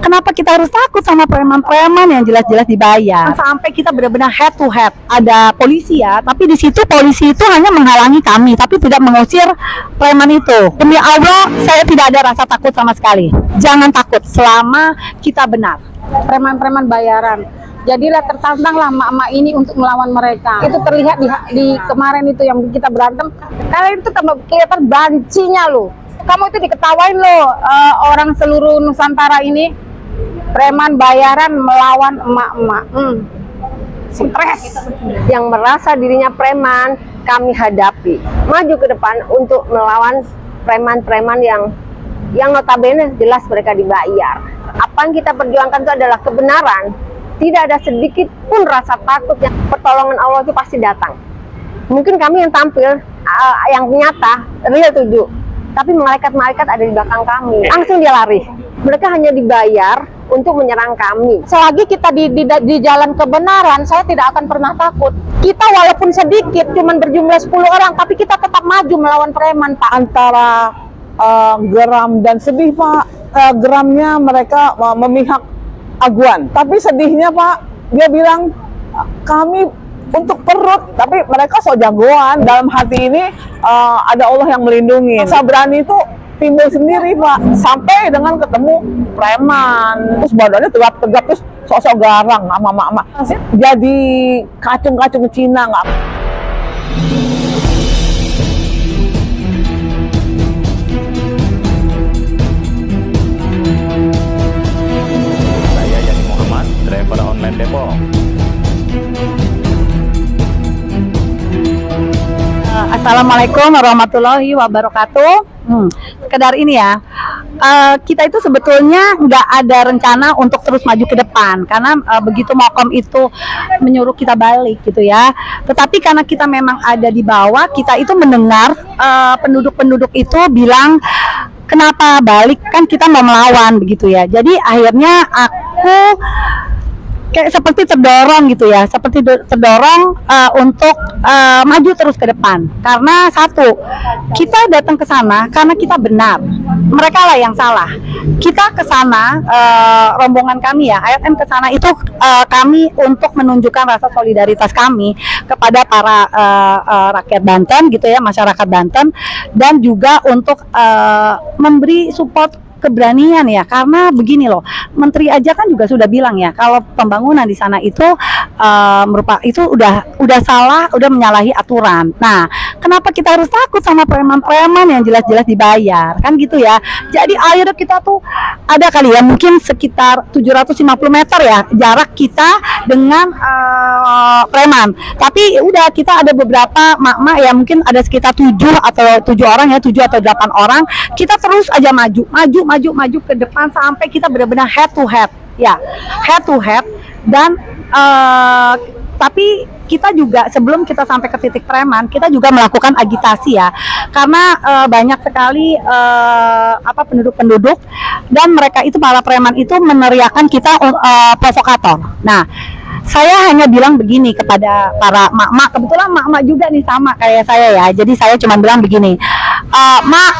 Kenapa kita harus takut sama preman-preman yang jelas-jelas dibayar? Sampai kita benar-benar head to head. Ada polisi ya, tapi di situ polisi itu hanya menghalangi kami, tapi tidak mengusir preman itu. Demi Allah, saya tidak ada rasa takut sama sekali. Jangan takut selama kita benar. Preman-preman bayaran. Jadilah tertantanglah emak-emak ini untuk melawan mereka. Itu terlihat di kemarin itu yang kita berantem. Kalian itu tambah kelihatan bancinya loh. Kamu itu diketawain loh, orang seluruh Nusantara ini preman bayaran melawan emak-emak. Stres. Yang merasa dirinya preman kami hadapi. Maju ke depan untuk melawan preman-preman yang notabene jelas mereka dibayar. Apa yang kita perjuangkan itu adalah kebenaran. Tidak ada sedikit pun rasa takut. Pertolongan Allah itu pasti datang. Mungkin kami yang tampil yang nyata real tujuh, tapi malaikat-malaikat ada di belakang kami. Langsung dia lari. Mereka hanya dibayar untuk menyerang kami. Selagi kita di jalan kebenaran, saya tidak akan pernah takut. Kita walaupun sedikit, cuman berjumlah 10 orang, tapi kita tetap maju melawan preman, Pak. Antara geram dan sedih, Pak. Geramnya mereka memihak Aguan, tapi sedihnya, Pak, dia bilang kami untuk perut, tapi mereka so jagoan. Dalam hati ini ada Allah yang melindungi. Rasa berani itu timbul sendiri, Pak, sampai dengan ketemu preman, terus badannya tegap-tegap, terus sok-sok garang sama mama. Jadi kacung-kacung Cina nggak. Saya Yani Muhammad, driver online Depok. Assalamualaikum warahmatullahi wabarakatuh. Sekedar ini ya, kita itu sebetulnya nggak ada rencana untuk terus maju ke depan, karena begitu Mokom itu menyuruh kita balik gitu ya. Tetapi karena kita memang ada di bawah, kita itu mendengar penduduk-penduduk itu bilang, kenapa balik, kan kita mau melawan begitu ya. Jadi akhirnya aku kayak seperti terdorong gitu ya, seperti terdorong untuk maju terus ke depan. Karena satu, kita datang ke sana karena kita benar, mereka lah yang salah. Kita ke sana, rombongan kami ya, ASN ke sana itu kami untuk menunjukkan rasa solidaritas kami kepada para rakyat Banten gitu ya, masyarakat Banten, dan juga untuk memberi support keberanian ya, karena begini loh, menteri aja kan juga sudah bilang ya, kalau pembangunan di sana itu itu udah salah, udah menyalahi aturan. Nah, kenapa kita harus takut sama preman-preman yang jelas-jelas dibayar, kan gitu ya. Jadi akhirnya kita tuh ada kali ya, mungkin sekitar 750 meter ya jarak kita dengan preman. Tapi udah, kita ada beberapa mak-mak ya, mungkin ada sekitar 7 orang ya, 7 atau 8 orang. Kita terus aja maju ke depan sampai kita benar-benar head to head ya, head to head. Dan tapi kita juga sebelum kita sampai ke titik preman, kita juga melakukan agitasi ya, karena banyak sekali penduduk-penduduk, dan mereka itu, para preman itu meneriakan kita provokator. Nah, saya hanya bilang begini kepada para mak-mak, kebetulan mak-mak juga nih sama kayak saya ya, jadi saya cuma bilang begini, Mak,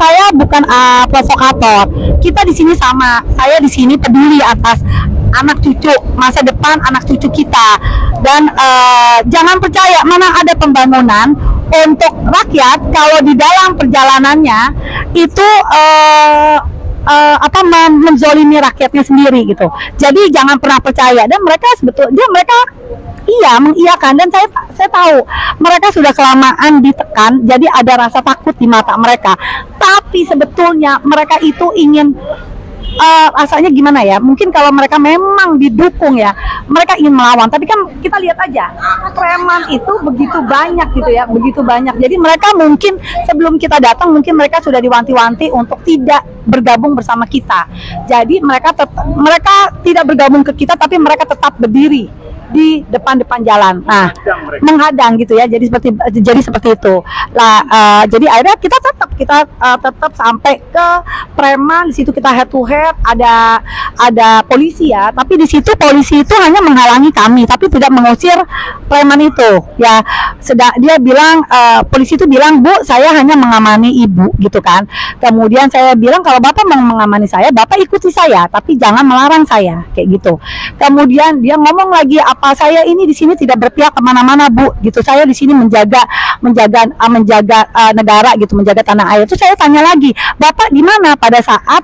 saya bukan provokator, kita di sini sama, saya di sini peduli atas anak cucu, masa depan anak cucu kita, dan jangan percaya mana ada pembangunan untuk rakyat kalau di dalam perjalanannya itu menzolimi rakyatnya sendiri gitu. Jadi jangan pernah percaya. Dan mereka sebetulnya mengiyakan, dan saya tahu mereka sudah kelamaan ditekan, jadi ada rasa takut di mata mereka. Tapi sebetulnya mereka itu ingin rasanya gimana ya, mungkin kalau mereka memang didukung ya, mereka ingin melawan. Tapi kan kita lihat aja, preman itu begitu banyak gitu ya, begitu banyak. Jadi mereka mungkin sebelum kita datang, mungkin mereka sudah diwanti-wanti untuk tidak bergabung bersama kita. Jadi mereka tidak bergabung ke kita, tapi mereka tetap berdiri di depan jalan. Nah, menghadang gitu ya. Jadi seperti itu. Lah, jadi akhirnya kita tetap sampai ke preman. Di situ kita head to head, ada polisi ya. Tapi di situ polisi itu hanya menghalangi kami, tapi tidak mengusir preman itu. Ya, dia bilang, polisi itu bilang, "Bu, saya hanya mengamani Ibu," gitu kan. Kemudian saya bilang, "Kalau Bapak mau mengamani saya, Bapak ikuti saya, tapi jangan melarang saya," kayak gitu. Kemudian dia ngomong lagi, "Apa saya ini di sini tidak berpihak kemana-mana, Bu, gitu. Saya di sini menjaga negara gitu, menjaga tanah air." Terus saya tanya lagi, "Bapak di mana pada saat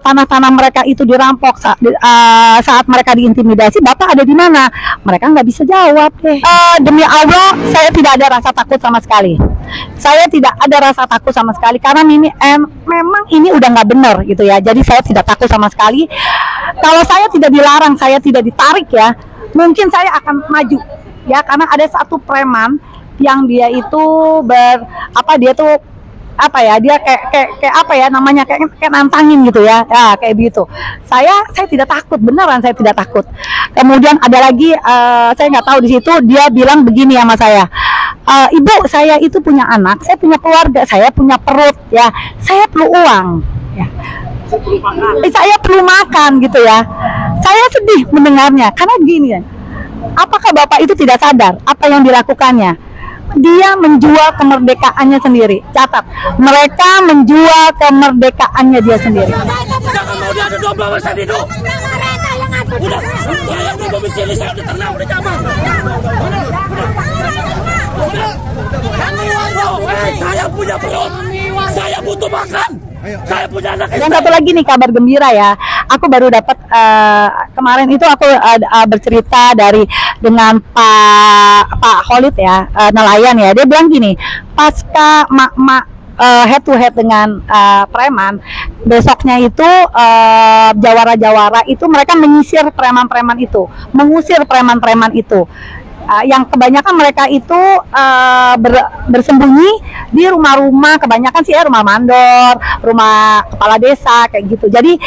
tanah-tanah mereka itu dirampok, saat mereka diintimidasi, Bapak ada di mana?" Mereka nggak bisa jawab deh. Demi Allah, saya tidak ada rasa takut sama sekali. Saya tidak ada rasa takut sama sekali karena memang ini udah nggak benar gitu ya. Jadi saya tidak takut sama sekali. Kalau saya tidak dilarang, saya tidak ditarik ya, mungkin saya akan maju ya, karena ada satu preman yang dia itu dia kayak apa ya namanya, kayak nantangin gitu ya, kayak begitu. Saya tidak takut, beneran saya tidak takut. Kemudian ada lagi, saya nggak tahu, di situ dia bilang begini sama saya, "Ibu, saya itu punya anak, saya punya keluarga, saya punya perut ya, saya perlu uang ya, saya perlu makan gitu ya." Saya sedih mendengarnya karena gini ya, apakah Bapak itu tidak sadar apa yang dilakukannya? Dia menjual kemerdekaannya sendiri. Catat, mereka menjual kemerdekaannya dia sendiri. Jangan mau dia ada 12 saat itu. Udah, saya belum domisili, saya udah tenang, udah nyaman. Saya punya perut, saya butuh makan. Saya punya anak. Yang satu lagi nih kabar gembira ya. Aku baru dapat kemarin itu aku bercerita dengan Pak Khalid ya, nelayan ya. Dia bilang gini, pasca mak head to head dengan preman, besoknya itu jawara-jawara itu mereka menyisir preman-preman itu, mengusir preman-preman itu. Yang kebanyakan mereka itu bersembunyi di rumah-rumah, kebanyakan sih ya rumah mandor, rumah kepala desa kayak gitu. Jadi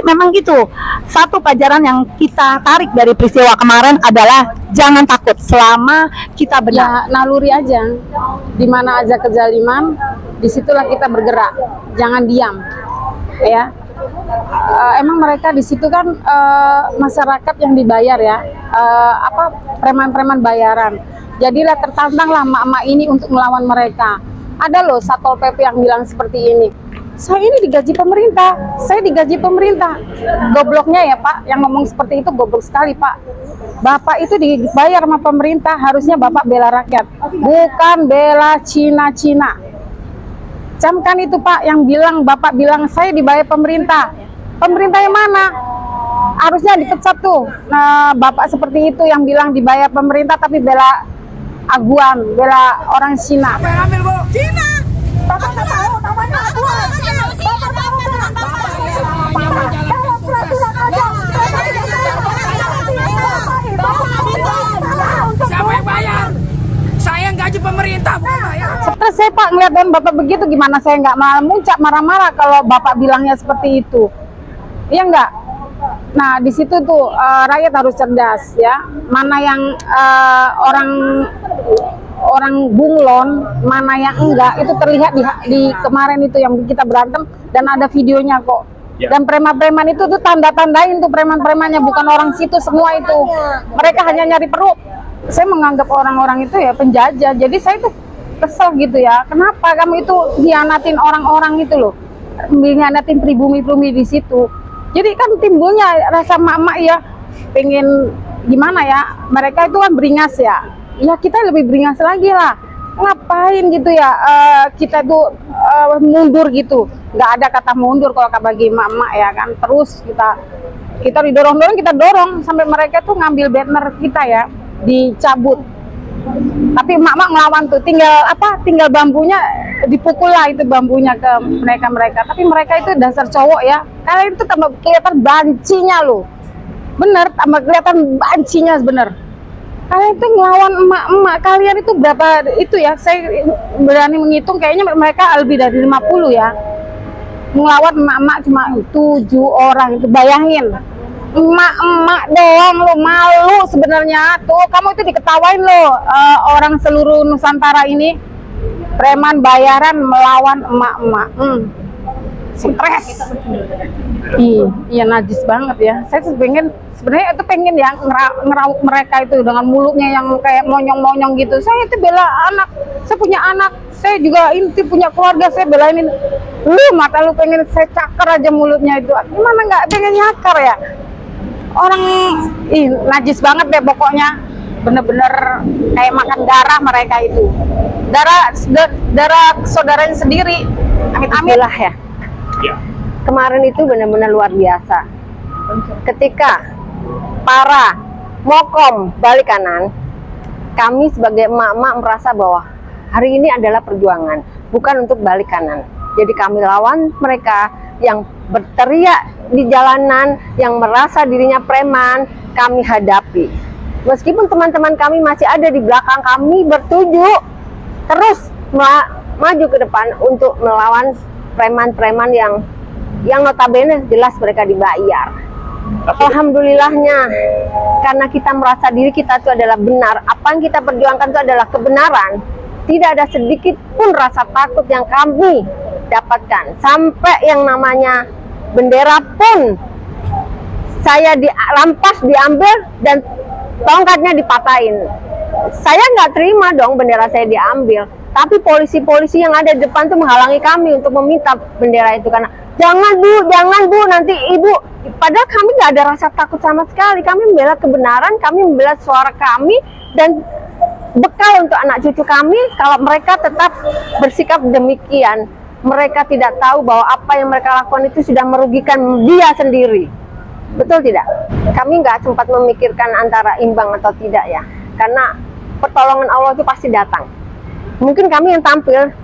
memang gitu. Satu pelajaran yang kita tarik dari peristiwa kemarin adalah jangan takut selama kita benar. Ya, naluri aja. Di mana aja kezaliman, disitulah kita bergerak. Jangan diam, ya. Emang mereka di situ kan masyarakat yang dibayar ya, preman-preman bayaran. Jadilah tertantanglah emak-emak ini untuk melawan mereka. Ada loh Satpol PP yang bilang seperti ini, "Saya ini digaji pemerintah, saya digaji pemerintah." Gobloknya ya Pak, yang ngomong seperti itu goblok sekali Pak. Bapak itu dibayar sama pemerintah, harusnya Bapak bela rakyat, bukan bela Cina-Cina. Camkan itu Pak, yang bilang, Bapak bilang saya dibayar pemerintah. Pemerintah yang mana? Harusnya dipecat tuh. Nah, Bapak seperti itu yang bilang dibayar pemerintah tapi bela aguan, bela orang Cina. Apa yang ambil, Bu? Cina. Bapak nggak tahu namanya aguan. Bapak tahu nggak? Bawa peraturan aja. Siapa yang bayar? Saya yang gaji pemerintah, bukan bayar. Stres saya Pak ngeliat Bapak begitu, gimana saya nggak muncak marah-marah kalau Bapak bilangnya seperti itu. Iya nggak? Nah di situ tuh rakyat harus cerdas ya. Mana yang orang bunglon, mana yang enggak, itu terlihat di kemarin itu yang kita berantem dan ada videonya kok. Ya. Dan preman-preman itu tuh tanda-tandain tuh preman-premannya, bukan orang situ semua itu. Mereka hanya nyari perut. Saya menganggap orang-orang itu ya penjajah. Jadi saya tuh kesel gitu ya. Kenapa kamu itu hianatin orang-orang itu loh? Hianatin pribumi-pribumi di situ. Jadi kan timbulnya rasa mak-mak ya, pengen gimana ya? Mereka itu kan beringas ya. Ya kita lebih beringas lagi lah. Ngapain gitu ya? Kita tuh mundur gitu. Nggak ada kata mundur kalau bagi mak-mak ya kan. Terus kita didorong-dorong, kita dorong sampai mereka tuh ngambil banner kita ya, dicabut. Tapi emak-emak ngelawan tuh, tinggal bambunya dipukul lah itu bambunya ke mereka. Tapi mereka itu dasar cowok ya, kalian itu tambah kelihatan bancinya loh, bener, tambah kelihatan bancinya bener. Kalian itu ngelawan emak-emak, kalian itu berapa itu ya, saya berani menghitung kayaknya mereka lebih dari 50 ya. Ngelawan emak-emak cuma 7 orang, itu bayangin. emak-emak doang lo, malu sebenarnya tuh. Kamu itu diketawain lo, orang seluruh Nusantara ini preman bayaran melawan emak-emak. Stres. Iya najis banget ya. Saya sebenarnya itu pengen ya ngerawuk mereka itu dengan mulutnya yang kayak monyong-monyong gitu. Saya itu bela anak, saya punya anak, saya juga inti punya keluarga, saya belain ini. Mata lu pengen saya cakar aja mulutnya itu. Gimana nggak pengen nyakar ya? Orang najis banget deh pokoknya. Bener-bener kayak makan darah mereka itu. Darah saudaranya sendiri. Amit-amit Itulah ya. Kemarin itu benar-benar luar biasa. Ketika para mokom balik kanan, kami sebagai emak-emak merasa bahwa hari ini adalah perjuangan, bukan untuk balik kanan. Jadi kami lawan mereka yang berteriak di jalanan, yang merasa dirinya preman, kami hadapi. Meskipun teman-teman kami masih ada di belakang kami bertuju terus maju ke depan untuk melawan preman-preman yang notabene jelas mereka dibayar. Alhamdulillahnya, karena kita merasa diri kita itu adalah benar, apa yang kita perjuangkan itu adalah kebenaran. Tidak ada sedikit pun rasa takut yang kami dapatkan. Sampai yang namanya bendera pun saya dirampas, diambil, dan tongkatnya dipatahin. Saya nggak terima dong bendera saya diambil. Tapi polisi-polisi yang ada di depan tuh menghalangi kami untuk meminta bendera itu, karena jangan bu, nanti ibu. Padahal kami nggak ada rasa takut sama sekali. Kami membela kebenaran, kami membela suara kami, dan bekal untuk anak cucu kami kalau mereka tetap bersikap demikian. Mereka tidak tahu bahwa apa yang mereka lakukan itu sudah merugikan dia sendiri. Betul tidak? Kami nggak sempat memikirkan antara imbang atau tidak ya, karena pertolongan Allah itu pasti datang. Mungkin kami yang tampil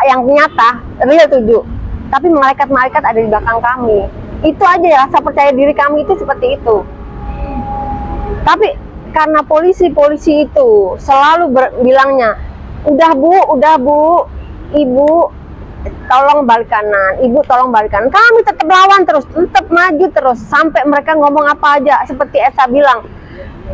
yang nyata, real tujuh, tapi malaikat-malaikat ada di belakang kami. Itu aja ya, rasa percaya diri kami itu seperti itu. Tapi karena polisi-polisi itu selalu bilangnya, udah bu, ibu tolong balik kanan, ibu tolong balik kanan. Kami tetap lawan terus, tetap maju terus, sampai mereka ngomong apa aja. Seperti Esa bilang,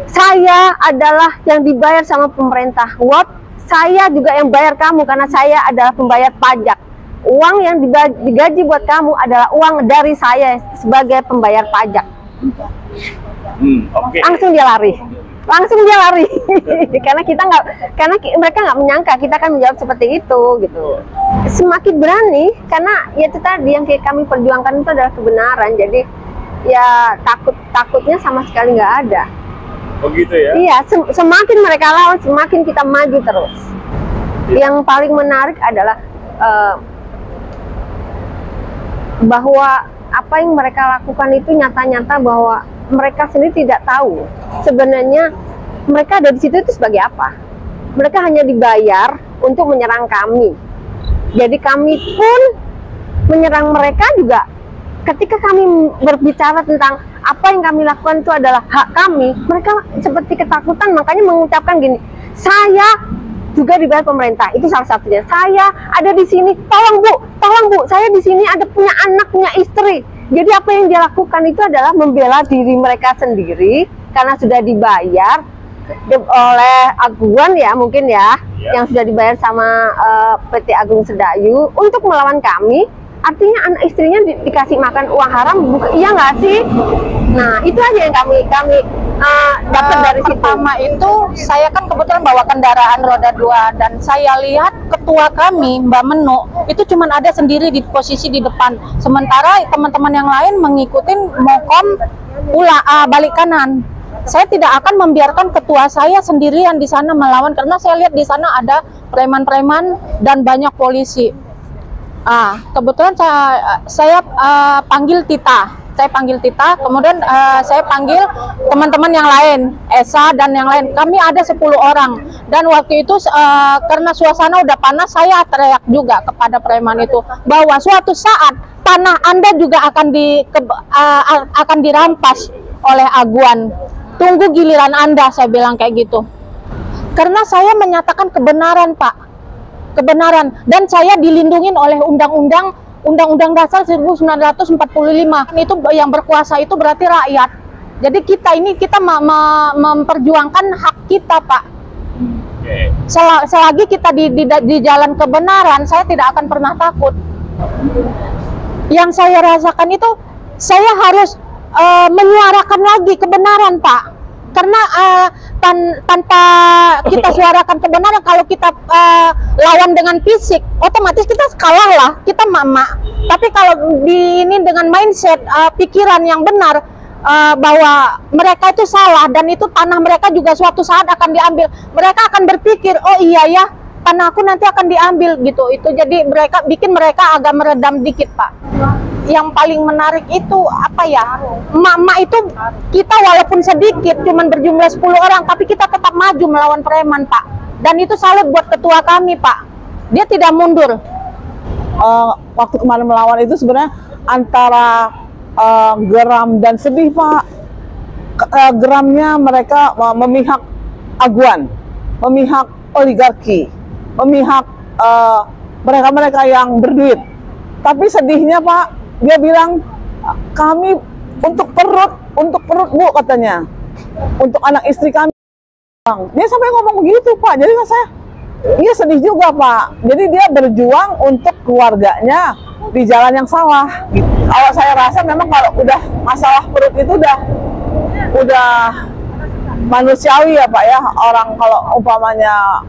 saya adalah yang dibayar sama pemerintah. What? Saya juga yang bayar kamu karena saya adalah pembayar pajak. Uang yang digaji buat kamu adalah uang dari saya sebagai pembayar pajak. Langsung dia lari. Karena mereka nggak menyangka kita akan menjawab seperti itu gitu. Semakin berani karena ya itu tadi yang kami perjuangkan itu adalah kebenaran. Jadi ya takutnya sama sekali nggak ada. Oh gitu ya? Iya, semakin mereka lawan, semakin kita maju terus. Yang paling menarik adalah bahwa apa yang mereka lakukan itu nyata-nyata bahwa mereka sendiri tidak tahu sebenarnya mereka ada di situ itu sebagai apa. Mereka hanya dibayar untuk menyerang kami. Jadi kami pun menyerang mereka juga. Ketika kami berbicara tentang apa yang kami lakukan itu adalah hak kami, mereka seperti ketakutan, makanya mengucapkan gini, saya juga dibayar pemerintah, itu salah satunya. Saya ada di sini, tolong bu, saya di sini ada punya anak, punya istri. Jadi apa yang dia lakukan itu adalah membela diri mereka sendiri karena sudah dibayar oleh Aguan ya mungkin ya, yang sudah dibayar sama PT Agung Sedayu untuk melawan kami. Artinya anak istrinya dikasih makan uang haram, iya nggak sih? Nah itu aja yang kami dapat dari situ. Pertama itu saya kan kebetulan bawa kendaraan roda 2 dan saya lihat ketua kami Mbak Menu itu cuma ada sendiri di posisi di depan, sementara teman-teman yang lain mengikuti mokom balik kanan. Saya tidak akan membiarkan ketua saya sendirian di sana melawan, karena saya lihat di sana ada preman-preman dan banyak polisi. Kebetulan saya panggil Tita. Kemudian saya panggil teman-teman yang lain, Esa dan yang lain. Kami ada 10 orang. Dan waktu itu karena suasana udah panas, saya teriak juga kepada preman itu bahwa suatu saat tanah Anda juga akan dirampas oleh Aguan. Tunggu giliran Anda, saya bilang kayak gitu. Karena saya menyatakan kebenaran, Pak. Kebenaran, dan saya dilindungi oleh Undang-Undang Dasar 1945. Itu yang berkuasa itu berarti rakyat. Jadi kita memperjuangkan hak kita, Pak. Selagi kita di jalan kebenaran, saya tidak akan pernah takut. Yang saya rasakan itu, saya harus menyuarakan lagi kebenaran, Pak. Karena tanpa kita suarakan kebenaran, kalau kita lawan dengan fisik, otomatis kita kalah lah, kita mak-mak. Tapi kalau ini dengan mindset, pikiran yang benar, bahwa mereka itu salah dan itu tanah mereka juga suatu saat akan diambil. Mereka akan berpikir, oh iya ya, tanahku nanti akan diambil gitu. Itu jadi bikin mereka agak meredam dikit, Pak. Yang paling menarik itu apa ya? Emak-emak itu kita walaupun sedikit, cuman berjumlah 10 orang, tapi kita tetap maju melawan preman, Pak. Dan itu salut buat ketua kami, Pak. Dia tidak mundur. Waktu kemarin melawan itu sebenarnya antara geram dan sedih, Pak. Geramnya mereka memihak aguan, memihak oligarki, memihak mereka-mereka yang berduit. Tapi sedihnya, Pak, dia bilang kami untuk perut Bu, katanya, untuk anak istri kami. Dia sampai ngomong begitu, Pak. Jadi saya iya sedih juga, Pak. Jadi dia berjuang untuk keluarganya di jalan yang salah. Kalau saya rasa memang kalau udah masalah perut itu udah manusiawi ya, Pak ya. Orang kalau umpamanya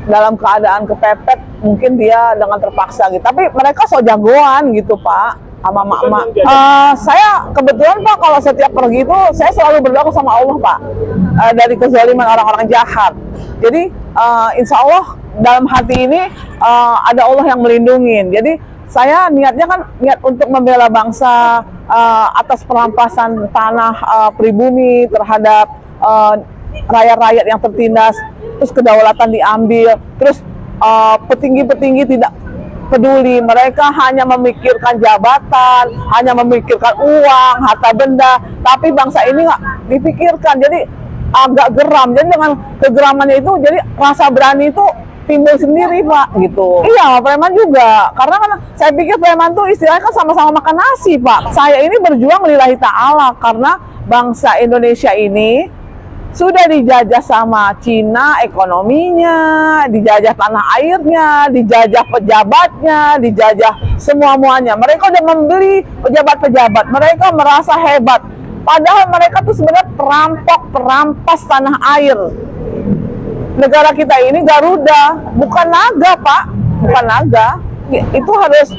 dalam keadaan kepepet, mungkin dia dengan terpaksa gitu. Tapi mereka so jagoan gitu, Pak, sama mak-mak. Saya kebetulan, Pak, kalau setiap pergi itu saya selalu berdoa sama Allah, Pak, dari kezaliman orang-orang jahat. Jadi insya Allah dalam hati ini ada Allah yang melindungi. Jadi saya niatnya kan niat untuk membela bangsa atas perampasan tanah pribumi terhadap rakyat-rakyat yang tertindas, terus kedaulatan diambil, terus petinggi-petinggi tidak peduli, mereka hanya memikirkan jabatan, hanya memikirkan uang, harta benda, tapi bangsa ini nggak dipikirkan. Jadi agak geram. Jadi dengan kegeramannya itu, jadi rasa berani itu timbul sendiri, Pak, gitu. Iya, preman juga. Karena kan saya pikir preman tuh istilahnya kan sama-sama makan nasi, Pak. Saya ini berjuang lillahi ta'ala karena bangsa Indonesia ini sudah dijajah sama Cina ekonominya, dijajah tanah airnya, dijajah pejabatnya, dijajah semua-muanya. Mereka udah membeli pejabat-pejabat, mereka merasa hebat. Padahal mereka tuh sebenarnya perampok, perampas tanah air. Negara kita ini Garuda, bukan naga, Pak, bukan naga. Itu harus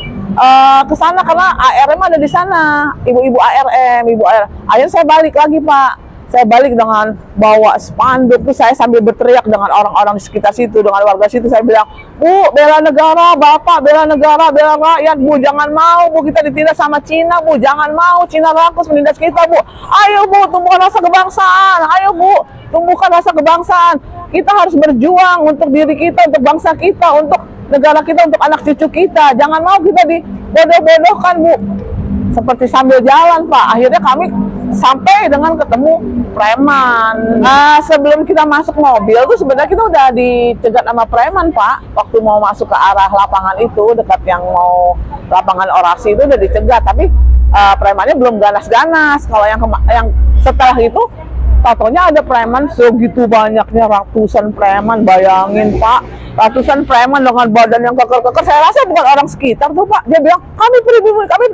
ke sana karena ARM ada di sana, ibu-ibu ARM, ibu ARM. Akhirnya saya balik lagi, Pak. Saya balik dengan bawa spanduk, tuh saya sambil berteriak dengan orang-orang di sekitar situ, dengan warga situ. Saya bilang, Bu, bela negara, Bapak, bela negara, bela rakyat, Bu, jangan mau, Bu, kita ditindas sama Cina, Bu, jangan mau, Cina rakus menindas kita, Bu. Ayo, Bu, tumbuhkan rasa kebangsaan, ayo, Bu, tumbuhkan rasa kebangsaan. Kita harus berjuang untuk diri kita, untuk bangsa kita, untuk negara kita, untuk anak cucu kita. Jangan mau kita dibodoh-bodohkan, Bu. Seperti sambil jalan, Pak. Akhirnya kami sampai dengan ketemu preman. Sebelum kita masuk mobil tuh sebenarnya kita udah dicegat sama preman, Pak. Waktu mau masuk ke arah lapangan itu, dekat yang mau lapangan orasi itu udah dicegat. Tapi premannya belum ganas-ganas. Kalau yang setelah itu, tatonya ada preman segitu banyaknya, ratusan preman, bayangin, Pak. Ratusan preman dengan badan yang keker-keker. Saya rasa bukan orang sekitar tuh, Pak. Dia bilang, kami pribumi, tapi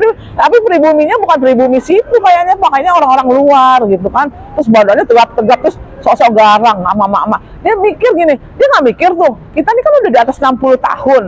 pribuminya bukan pribumi situ kayaknya, Pak. Kayaknya orang-orang luar gitu kan. Terus badannya tegap-tegap, terus sok-sok garang sama mama. Dia mikir gini, dia nggak mikir tuh, kita ini kan udah di atas 60 tahun.